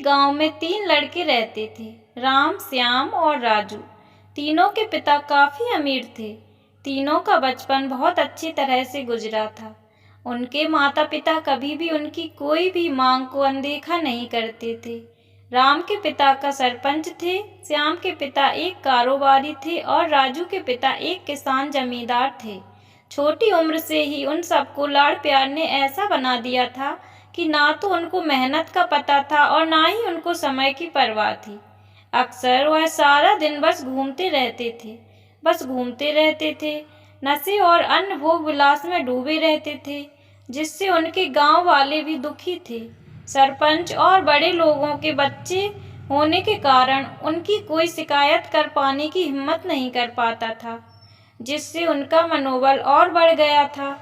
एक गांव में 3 लड़के रहते थे, राम, श्याम और राजू। तीनों के पिता काफी अमीर थे। तीनों का बचपन बहुत अच्छी तरह से गुजरा था। उनके माता पिता कभी भी उनकी कोई भी मांग को अनदेखा नहीं करते थे। राम के पिता का सरपंच थे, श्याम के पिता एक कारोबारी थे और राजू के पिता एक किसान जमींदार थे। छोटी उम्र से ही उन सबको लाड़ प्यार ने ऐसा बना दिया था कि ना तो उनको मेहनत का पता था और ना ही उनको समय की परवाह थी। अक्सर वह सारा दिन बस घूमते रहते थे, नशे और अन्य भोग विलास में डूबे रहते थे, जिससे उनके गांव वाले भी दुखी थे। सरपंच और बड़े लोगों के बच्चे होने के कारण उनकी कोई शिकायत कर पाने की हिम्मत नहीं कर पाता था, जिससे उनका मनोबल और बढ़ गया था।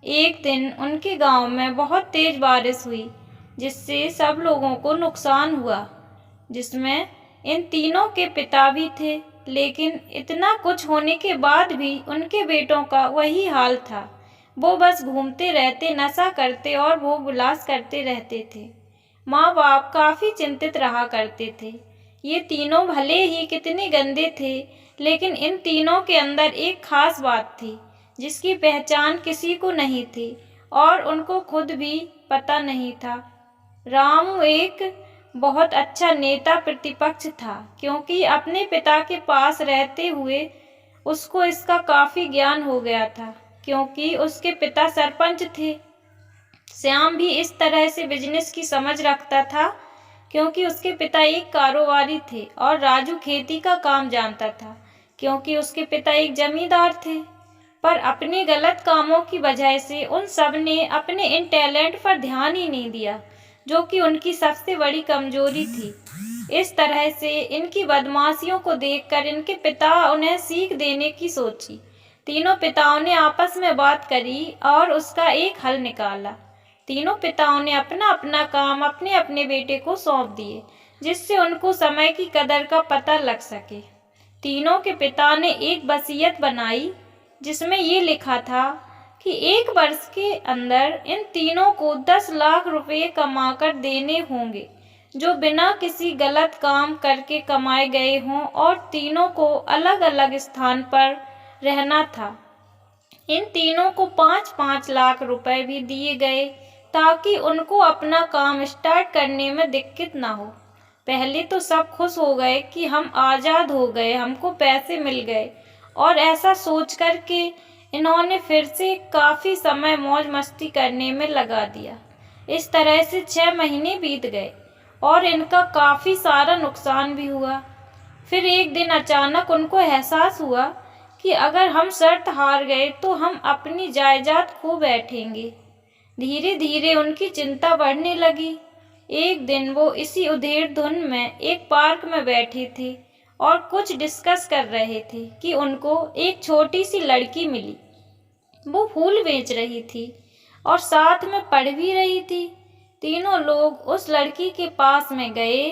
एक दिन उनके गांव में बहुत तेज बारिश हुई, जिससे सब लोगों को नुकसान हुआ, जिसमें इन तीनों के पिता भी थे। लेकिन इतना कुछ होने के बाद भी उनके बेटों का वही हाल था। वो बस घूमते रहते, नशा करते और भोग विलास करते रहते थे। माँ बाप काफी चिंतित रहा करते थे। ये तीनों भले ही कितने गंदे थे, लेकिन इन तीनों के अंदर एक खास बात थी, जिसकी पहचान किसी को नहीं थी और उनको खुद भी पता नहीं था। रामू एक बहुत अच्छा नेता प्रतिपक्ष था, क्योंकि अपने पिता के पास रहते हुए उसको इसका काफी ज्ञान हो गया था, क्योंकि उसके पिता सरपंच थे। श्याम भी इस तरह से बिजनेस की समझ रखता था, क्योंकि उसके पिता एक कारोबारी थे और राजू खेती का काम जानता था, क्योंकि उसके पिता एक जमींदार थे। पर अपने गलत कामों की वजह से उन सब ने अपने इन टैलेंट पर ध्यान ही नहीं दिया, जो कि उनकी सबसे बड़ी कमजोरी थी। इस तरह से इनकी बदमाशियों को देखकर इनके पिता उन्हें सीख देने की सोची। तीनों पिताओं ने आपस में बात करी और उसका एक हल निकाला। तीनों पिताओं ने अपना अपना काम अपने अपने बेटे को सौंप दिए, जिससे उनको समय की कदर का पता लग सके। तीनों के पिता ने एक वसीयत बनाई, जिसमें ये लिखा था कि 1 वर्ष के अंदर इन तीनों को 10 लाख रुपए कमाकर देने होंगे, जो बिना किसी गलत काम करके कमाए गए हों, और तीनों को अलग अलग स्थान पर रहना था। इन तीनों को 5-5 लाख रुपए भी दिए गए, ताकि उनको अपना काम स्टार्ट करने में दिक्कत ना हो। पहले तो सब खुश हो गए कि हम आज़ाद हो गए, हमको पैसे मिल गए, और ऐसा सोच कर के इन्होंने फिर से काफ़ी समय मौज मस्ती करने में लगा दिया। इस तरह से 6 महीने बीत गए और इनका काफ़ी सारा नुकसान भी हुआ। फिर एक दिन अचानक उनको एहसास हुआ कि अगर हम शर्त हार गए तो हम अपनी जायदाद खो बैठेंगे। धीरे धीरे उनकी चिंता बढ़ने लगी। एक दिन वो इसी उधेड़ धुन में एक पार्क में बैठे थे और कुछ डिस्कस कर रहे थे कि उनको एक छोटी सी लड़की मिली। वो फूल बेच रही थी और साथ में पढ़ भी रही थी। तीनों लोग उस लड़की के पास में गए।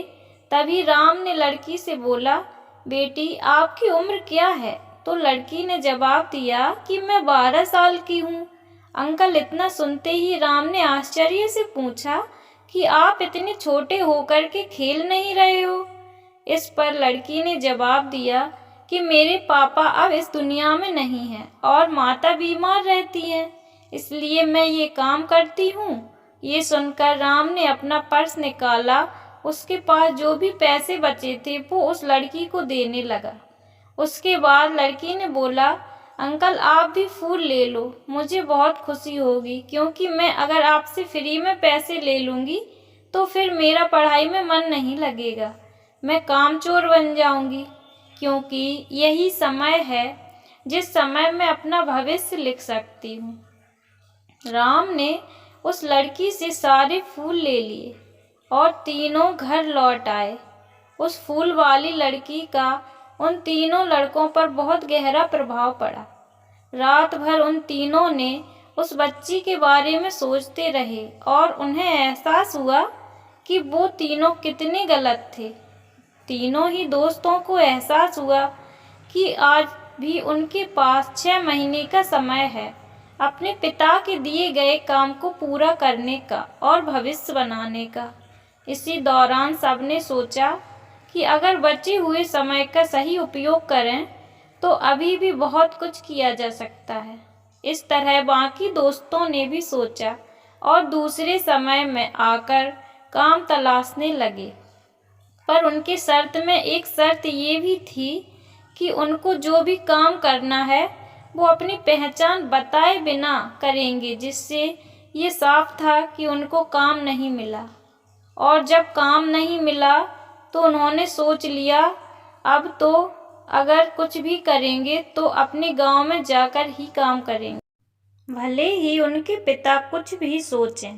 तभी राम ने लड़की से बोला, बेटी आपकी उम्र क्या है? तो लड़की ने जवाब दिया कि मैं 12 साल की हूँ। अंकल, इतना सुनते ही राम ने आश्चर्य से पूछा कि आप इतने छोटे होकर के खेल नहीं रहे हो? इस पर लड़की ने जवाब दिया कि मेरे पापा अब इस दुनिया में नहीं हैं और माता बीमार रहती हैं, इसलिए मैं ये काम करती हूँ। ये सुनकर राम ने अपना पर्स निकाला। उसके पास जो भी पैसे बचे थे वो उस लड़की को देने लगा। उसके बाद लड़की ने बोला, अंकल आप भी फूल ले लो, मुझे बहुत खुशी होगी, क्योंकि मैं अगर आपसे फ्री में पैसे ले लूँगी तो फिर मेरा पढ़ाई में मन नहीं लगेगा, मैं कामचोर बन जाऊंगी, क्योंकि यही समय है जिस समय मैं अपना भविष्य लिख सकती हूँ। राम ने उस लड़की से सारे फूल ले लिए और तीनों घर लौट आए। उस फूल वाली लड़की का उन तीनों लड़कों पर बहुत गहरा प्रभाव पड़ा। रात भर उन तीनों ने उस बच्ची के बारे में सोचते रहे और उन्हें एहसास हुआ कि वो तीनों कितने गलत थे। तीनों ही दोस्तों को एहसास हुआ कि आज भी उनके पास 6 महीने का समय है अपने पिता के दिए गए काम को पूरा करने का और भविष्य बनाने का। इसी दौरान सबने सोचा कि अगर बचे हुए समय का सही उपयोग करें तो अभी भी बहुत कुछ किया जा सकता है। इस तरह बाकी दोस्तों ने भी सोचा और दूसरे समय में आकर काम तलाशने लगे। पर उनकी शर्त में एक शर्त ये भी थी कि उनको जो भी काम करना है वो अपनी पहचान बताए बिना करेंगे, जिससे ये साफ था कि उनको काम नहीं मिला। और जब काम नहीं मिला तो उन्होंने सोच लिया अब तो अगर कुछ भी करेंगे तो अपने गांव में जाकर ही काम करेंगे। भले ही उनके पिता कुछ भी सोचें,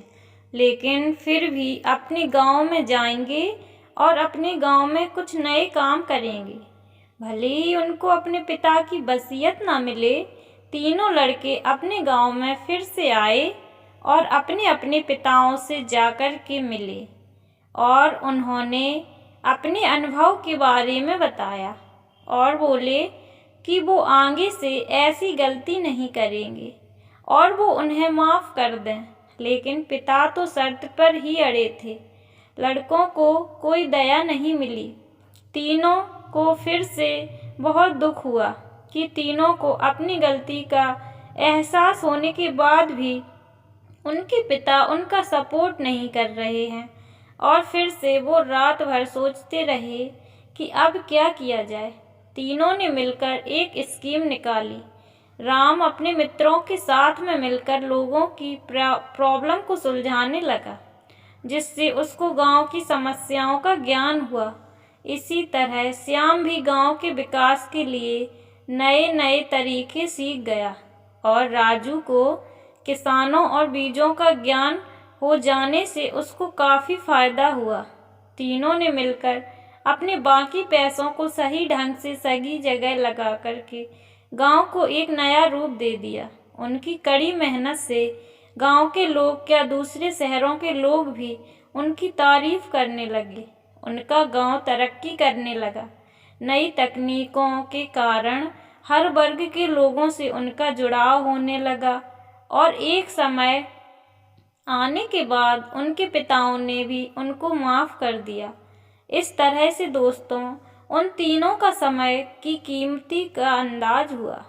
लेकिन फिर भी अपने गांव में जाएंगे और अपने गांव में कुछ नए काम करेंगे। भले ही उनको अपने पिता की वसीयत ना मिले, तीनों लड़के अपने गांव में फिर से आए और अपने अपने पिताओं से जाकर के मिले और उन्होंने अपने अनुभव के बारे में बताया और बोले कि वो आगे से ऐसी गलती नहीं करेंगे और वो उन्हें माफ़ कर दें। लेकिन पिता तो शर्त पर ही अड़े थे। लड़कों को कोई दया नहीं मिली। तीनों को फिर से बहुत दुख हुआ कि तीनों को अपनी गलती का एहसास होने के बाद भी उनके पिता उनका सपोर्ट नहीं कर रहे हैं और फिर से वो रात भर सोचते रहे कि अब क्या किया जाए। तीनों ने मिलकर एक स्कीम निकाली। राम अपने मित्रों के साथ में मिलकर लोगों की प्रॉब्लम को सुलझाने लगा, जिससे उसको गांव की समस्याओं का ज्ञान हुआ। इसी तरह श्याम भी गांव के विकास के लिए नए नए तरीके सीख गया और राजू को किसानों और बीजों का ज्ञान हो जाने से उसको काफ़ी फायदा हुआ। तीनों ने मिलकर अपने बाकी पैसों को सही ढंग से सही जगह लगा करके गांव को एक नया रूप दे दिया। उनकी कड़ी मेहनत से गांव के लोग क्या दूसरे शहरों के लोग भी उनकी तारीफ करने लगे। उनका गांव तरक्की करने लगा। नई तकनीकों के कारण हर वर्ग के लोगों से उनका जुड़ाव होने लगा और एक समय आने के बाद उनके पिताओं ने भी उनको माफ़ कर दिया। इस तरह से दोस्तों, उन तीनों का समय की कीमती का अंदाज हुआ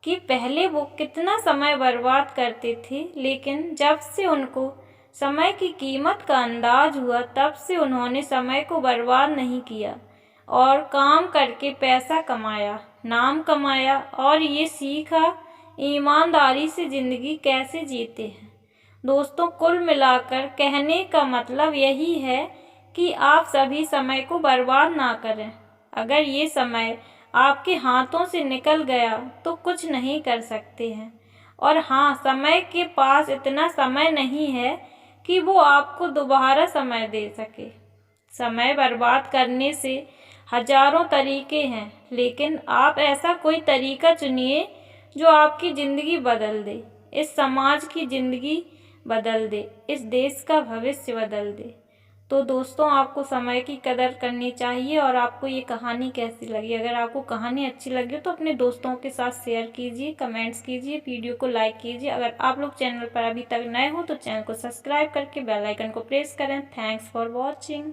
कि पहले वो कितना समय बर्बाद करते थे, लेकिन जब से उनको समय की कीमत का अंदाज हुआ तब से उन्होंने समय को बर्बाद नहीं किया और काम करके पैसा कमाया, नाम कमाया और ये सीखा ईमानदारी से ज़िंदगी कैसे जीते हैं। दोस्तों, कुल मिलाकर कहने का मतलब यही है कि आप सभी समय को बर्बाद ना करें। अगर ये समय आपके हाथों से निकल गया तो कुछ नहीं कर सकते हैं। और हाँ, समय के पास इतना समय नहीं है कि वो आपको दोबारा समय दे सके। समय बर्बाद करने से हजारों तरीके हैं, लेकिन आप ऐसा कोई तरीका चुनिए जो आपकी ज़िंदगी बदल दे, इस समाज की ज़िंदगी बदल दे, इस देश का भविष्य बदल दे। तो दोस्तों, आपको समय की कदर करनी चाहिए। और आपको ये कहानी कैसी लगी? अगर आपको कहानी अच्छी लगी तो अपने दोस्तों के साथ शेयर कीजिए, कमेंट्स कीजिए, वीडियो को लाइक कीजिए। अगर आप लोग चैनल पर अभी तक नए हो तो चैनल को सब्सक्राइब करके बेल आइकन को प्रेस करें। Thanks for watching.